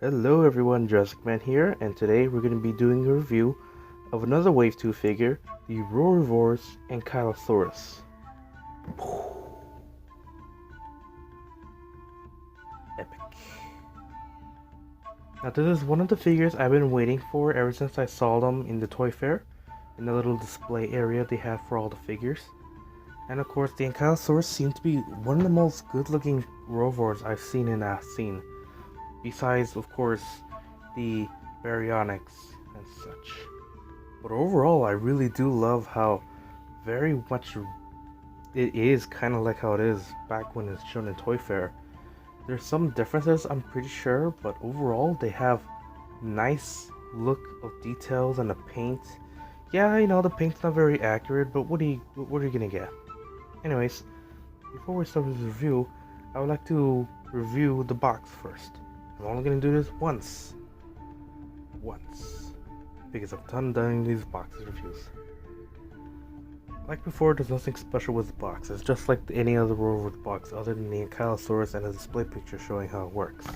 Hello everyone, Jurassic Man here, and today we're going to be doing a review of another Wave 2 figure, the Roarivores Ankylosaurus. Epic. Now this is one of the figures I've been waiting for ever since I saw them in the toy fair, in the little display area they have for all the figures. And of course the Ankylosaurus seems to be one of the most good looking Roarivores I've seen in that scene. Besides, of course, the baryonyx and such. But overall, I really do love how very much it is kind of like how it is back when it's shown in Toy Fair. There's some differences, I'm pretty sure, but overall, they have nice look of details and the paint. Yeah, I know the paint's not very accurate, but what are you gonna get? Anyways, before we start this review, I would like to review the box first. I'm only gonna do this once. Because I've done these box reviews. Like before, there's nothing special with the box. It's just like any other Roarivores box other than the Ankylosaurus and a display picture showing how it works.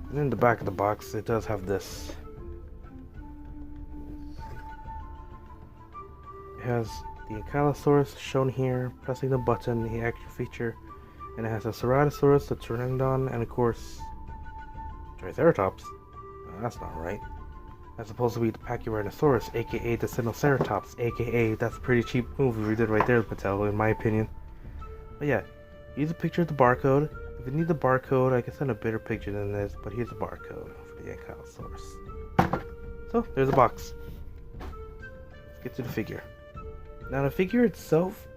And in the back of the box, it does have this. It has the Ankylosaurus shown here, pressing the button, the action feature, and it has a Ceratosaurus, the Pteranodon, and of course Triceratops? That's not right. That's supposed to be the Pachyrhinosaurus, aka the Sinoceratops, aka that's a pretty cheap move we did right there, Mattel, in my opinion. But yeah, here's a picture of the barcode. If you need the barcode, I can send a better picture than this, but here's the barcode for the Ankylosaurus. So, there's a box. Let's get to the figure. Now, the figure itself,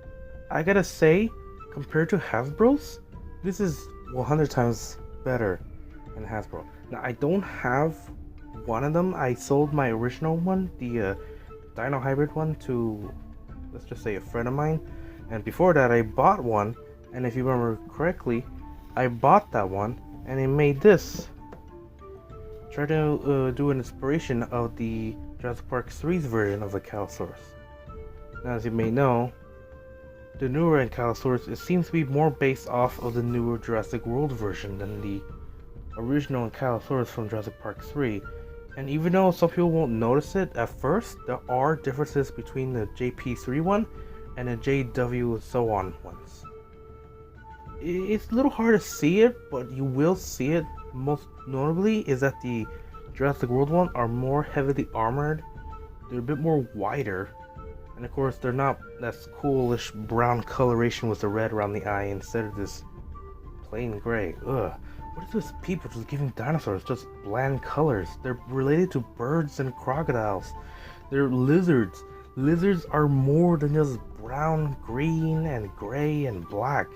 I gotta say, compared to Hasbro's, this is 100 times better than Hasbro. Now, I don't have one of them. I sold my original one, the Dino Hybrid one, to, let's just say, a friend of mine. And before that, I bought one. And if you remember correctly, I bought that one, and it made this. Try to do an inspiration of the Jurassic Park 3's version of the Ankylosaurus. Now, as you may know, the newer Ankylosaurus, it seems to be more based off of the newer Jurassic World version than the original Ankylosaurus from Jurassic Park 3. And even though some people won't notice it at first, there are differences between the JP3 one and the JW and so on ones. It's a little hard to see it, but you will see it. Most notably is that the Jurassic World one are more heavily armored. They're a bit more wider. And of course, they're not that coolish brown coloration with the red around the eye instead of this plain gray. Ugh. What is this people just giving dinosaurs just bland colors? They're related to birds and crocodiles. They're lizards. Lizards are more than just brown, green, and gray and black.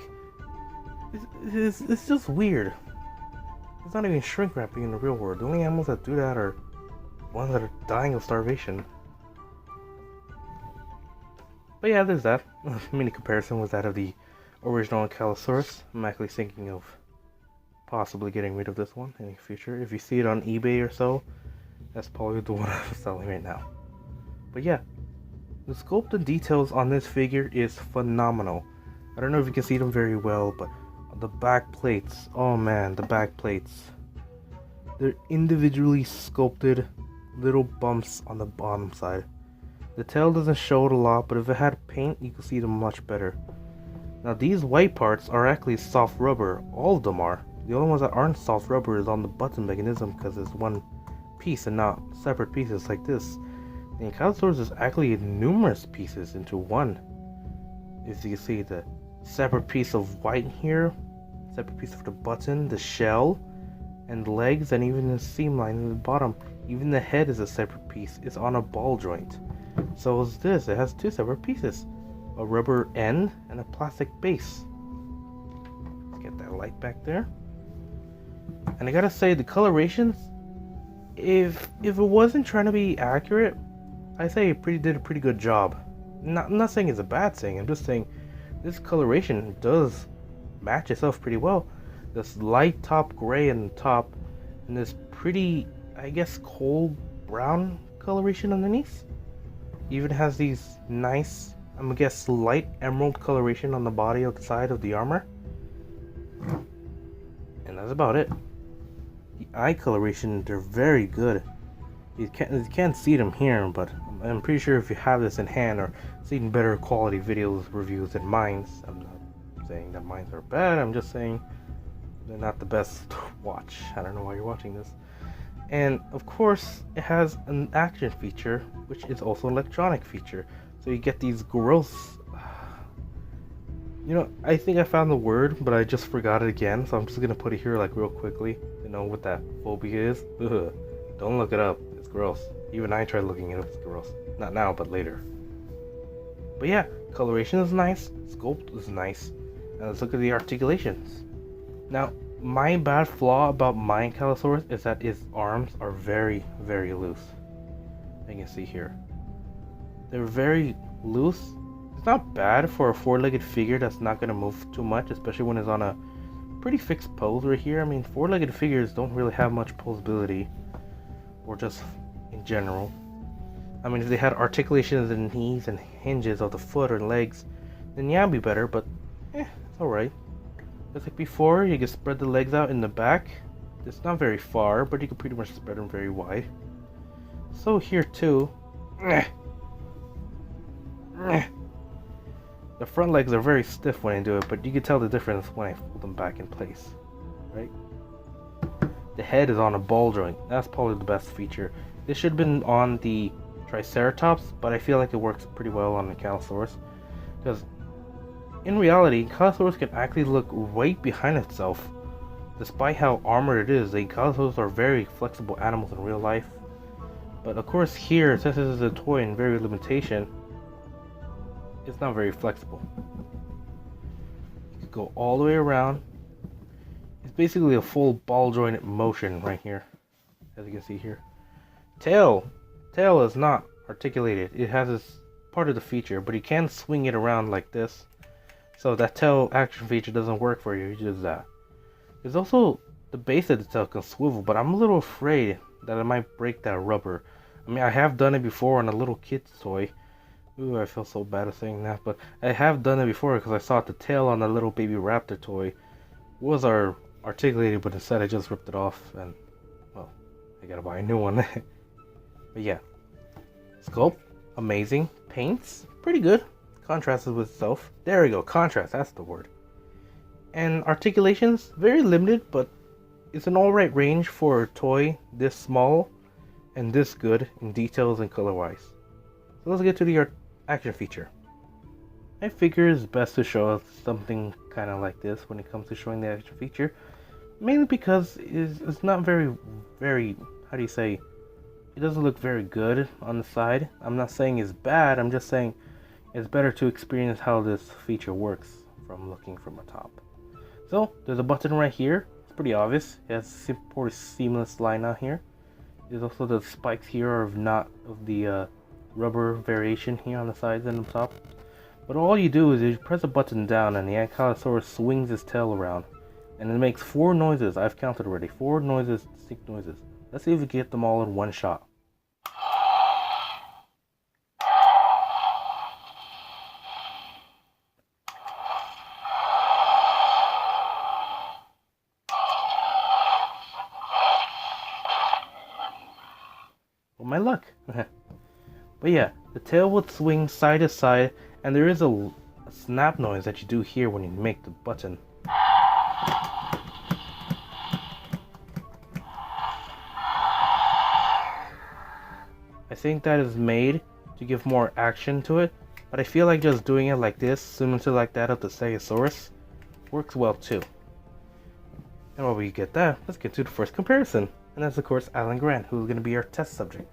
It's just weird. It's not even shrink wrapping in the real world. The only animals that do that are ones that are dying of starvation. But yeah, there's that. Mini comparison with that of the original Ankylosaurus. I'm actually thinking of possibly getting rid of this one in the future. If you see it on eBay or so, that's probably the one I'm selling right now. But yeah, the sculpt and details on this figure is phenomenal. I don't know if you can see them very well, but the back plates, oh man, the back plates. They're individually sculpted little bumps on the bottom side. The tail doesn't show it a lot, but if it had paint, you can see them much better. Now these white parts are actually soft rubber. All of them are. The only ones that aren't soft rubber is on the button mechanism because it's one piece and not separate pieces like this. The Ankylosaurus is actually numerous pieces into one. As you can see, the separate piece of white here, separate piece of the button, the shell, and the legs, and even the seam line in the bottom. Even the head is a separate piece. It's on a ball joint. So is this. It has two separate pieces. A rubber end and a plastic base. Let's get that light back there. And I gotta say, the colorations, if it wasn't trying to be accurate, I say it did a pretty good job. I'm not saying it's a bad thing. I'm just saying this coloration does match itself pretty well. This light top gray on the top, and this pretty, I guess, cold brown coloration underneath. Even has these nice, I'm gonna guess, light emerald coloration on the body of the side of the armor. And that's about it. the eye coloration, they're very good. You can't see them here, but I'm pretty sure if you have this in hand or seen better quality videos reviews than mine, I'm not saying that mine are bad, I'm just saying they're not the best to watch. I don't know why you're watching this. And of course, it has an action feature, which is also an electronic feature. So you get these gross... You know, I think I found the word, but I just forgot it again. So I'm just gonna put it here like real quickly. You know what that phobia is? Ugh. Don't look it up. It's gross. Even I tried looking it up. It's gross. Not now, but later. But yeah, coloration is nice. Sculpt is nice. And let's look at the articulations. Now, my bad flaw about my Ankylosaurus is that its arms are very, very loose. You can see here. They're very loose. It's not bad for a four-legged figure that's not going to move too much, especially when it's on a pretty fixed pose right here. I mean, four-legged figures don't really have much posability, or just in general. I mean, if they had articulations in the knees and hinges of the foot or legs, then yeah, it'd be better, but it's alright. Just like before, you can spread the legs out in the back. It's not very far, but you can pretty much spread them very wide. So here too, the front legs are very stiff when I do it, but you can tell the difference when I fold them back in place, right? The head is on a ball joint. That's probably the best feature. This should have been on the Triceratops, but I feel like it works pretty well on the Ankylosaurus, because in reality, Ankylosaurus can actually look right behind itself. Despite how armored it is, the Ankylosaurus are very flexible animals in real life. But of course here, since this is a toy and very limitation, it's not very flexible. You could go all the way around. It's basically a full ball jointed motion right here, as you can see here. Tail is not articulated. It has this part of the feature, but you can swing it around like this. So that tail action feature doesn't work for you. It does that. There's also the base of the tail can swivel, but I'm a little afraid that I might break that rubber. I mean, I have done it before on a little kid's toy. Ooh, I feel so bad at saying that, but I have done it before because I saw the tail on the little baby raptor toy was articulated, but instead I just ripped it off, and well, I gotta buy a new one. But yeah, sculpt amazing, paints pretty good, contrasts with itself. There we go, contrast, that's the word. And articulations very limited, but it's an alright range for a toy this small and this good in details and color wise. So let's get to the action feature. I figure it's best to show us something kind of like this when it comes to showing the action feature, mainly because it's not very, how do you say, it doesn't look very good on the side. I'm not saying it's bad, I'm just saying it's better to experience how this feature works from looking from the top. So there's a button right here. It's pretty obvious. It has a pretty seamless line out here. There's also the spikes here of the rubber variation here on the sides and the top. But all you do is you press a button down and the Ankylosaurus swings his tail around. And it makes 4 noises. I've counted already. 4 noises, distinct noises. Let's see if we can get them all in one shot. Well, my luck. But yeah, the tail would swing side to side, and there is a snap noise that you do hear when you make the button. I think that is made to give more action to it, but I feel like just doing it like this, similar to like that of the Stegosaurus, works well too. And while we get that, let's get to the first comparison. And that's of course Alan Grant, who's going to be our test subject.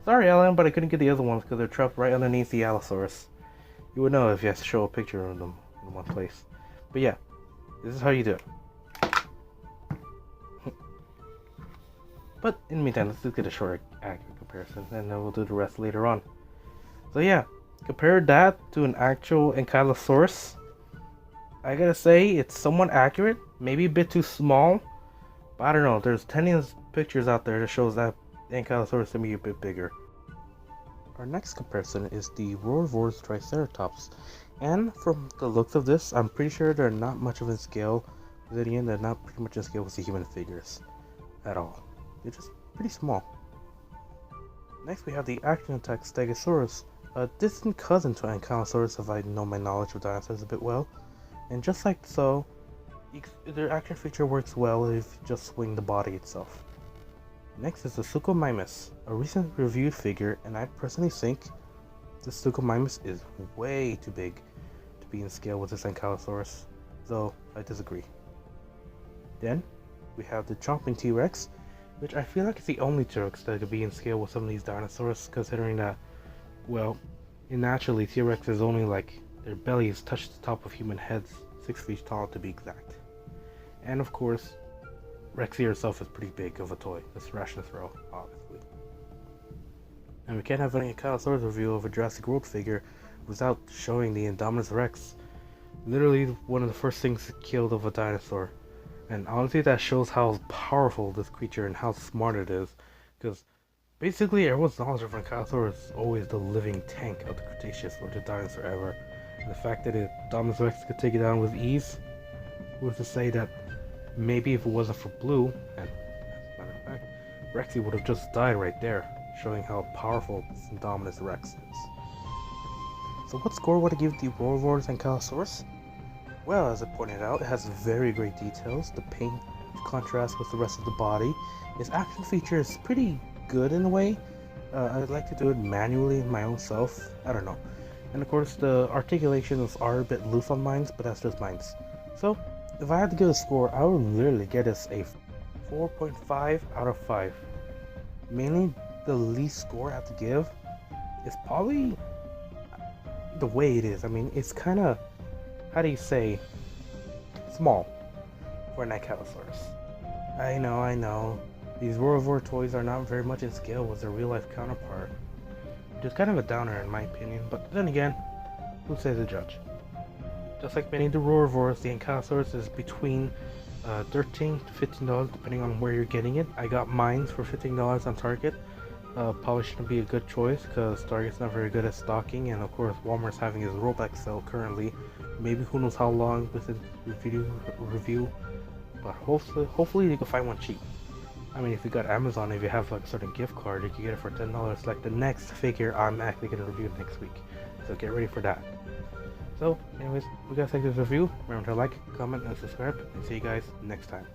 Sorry Alan, but I couldn't get the other ones because they're trapped right underneath the Allosaurus. You would know if you had to show a picture of them in one place. But yeah, this is how you do it. But in the meantime, let's just get a short accurate comparison, and then we'll do the rest later on. So yeah, compare that to an actual Ankylosaurus. I gotta say, it's somewhat accurate, maybe a bit too small, but I don't know, there's plenty of pictures out there that shows that Ankylosaurus to be a bit bigger. Our next comparison is the Roarivores Triceratops, and from the looks of this, I'm pretty sure they're not much of a scale with the end. They're not pretty much in scale with the human figures. at all. They're just pretty small. Next we have the Action Attack Stegosaurus, a distant cousin to Ankylosaurus if I know my knowledge of dinosaurs a bit well. And just like so, their action feature works well if you just swing the body itself. Next is the Suchomimus, a recent reviewed figure, and I personally think this Suchomimus is way too big to be in scale with this Ankylosaurus, though I disagree. Then, we have the Chomping T-Rex, which I feel like is the only T-Rex that could be in scale with some of these dinosaurs, considering that, well, naturally T-Rex is only like, their bellies touch the top of human heads, 6 feet tall to be exact. And of course, Rexy herself is pretty big of a toy, this ration throw, obviously. And we can't have any Ankylosaurus review of a Jurassic World figure without showing the Indominus Rex. Literally one of the first things killed of a dinosaur. And honestly that shows how powerful this creature and how smart it is. Because basically everyone's knowledge of Ankylosaurus is always the living tank of the Cretaceous or the dinosaur era. And the fact that Indominus Rex could take it down with ease was to say that maybe if it wasn't for Blue, and as a matter of fact, Rexy would have just died right there, showing how powerful this Indominus Rex is. So what score would I give the Roarivores and Ankylosaurus? Well, as I pointed out, it has very great details, the paint contrasts with the rest of the body. Its action feature is pretty good in a way. I'd like to do it manually in my own self, I don't know. And of course the articulations are a bit loose on mine, but that's just mine. So, if I had to give a score, I would literally get us a 4.5 out of 5. Mainly, the least score I have to give is probably the way it is. I mean, it's kind of, how do you say, small for an Ankylosaurus. I know, these Roarivore toys are not very much in scale with their real-life counterpart. Which is kind of a downer in my opinion, but then again, who says the judge? Just like many of the Roarivores, the Ankylosaurus is between $13 to $15 depending on where you're getting it. I got mine for $15 on Target. Probably shouldn't be a good choice because Target's not very good at stocking, and of course Walmart's having his rollback sale currently. Maybe who knows how long with the review, but hopefully you can find one cheap. I mean, if you got Amazon, if you have like a certain gift card, you can get it for $10 like the next figure I'm actually going to review next week. So get ready for that. So, anyways, if you guys like this review, remember to like, comment, and subscribe, and see you guys next time.